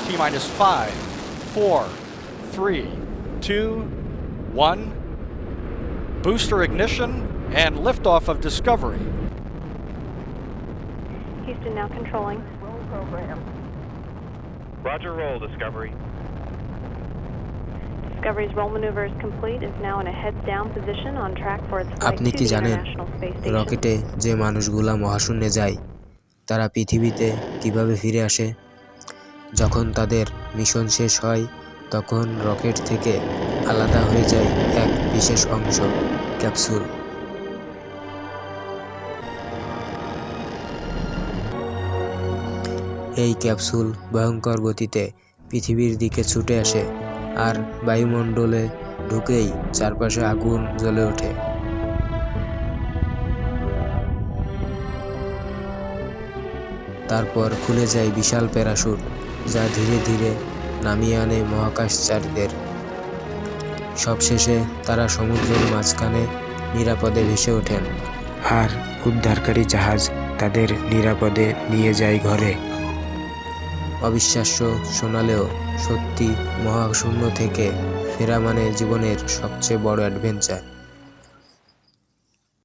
T-minus 5, 4, 3, 2, 1. Booster ignition and liftoff of Discovery. Houston now controlling. Roll program. Roger, roll, Discovery. Discovery's roll maneuver is complete. Is now in a heads down position on track for its flight আপনি to কি the জানেন International Space Station. রকেটে যে মানুষগুলা মহাশূন্যে যায় তারা পৃথিবীতে কিভাবে ফিরে আসে? যখন তাদের মিশন শেষ হয় তখন রকেট থেকে আলাদা হয়ে যায় এক বিশেষ অংশ, ক্যাপসুল। এই ক্যাপসুল ভয়ঙ্কর গতিতে পৃথিবীর দিকে ছুটে আসে আর বায়ুমণ্ডলে ঢুকেই চারপাশে আগুন জ্বলে ওঠে। তারপর খুলে যায় বিশাল প্যারাশুট, যা ধীরে ধীরে নামিয়ে আনে মহাকাশচারীদের। সবশেষে তারা সমুদ্রের মাঝখানে নিরাপদে ভেসে ওঠেন আর উদ্ধারকারী জাহাজ তাদের নিরাপদে নিয়ে যায় ঘরে। অবিশ্বাস্য শোনালেও সত্যি, মহাশূন্য থেকে ফেরা মানে জীবনের সবচেয়ে বড় অ্যাডভেঞ্চার।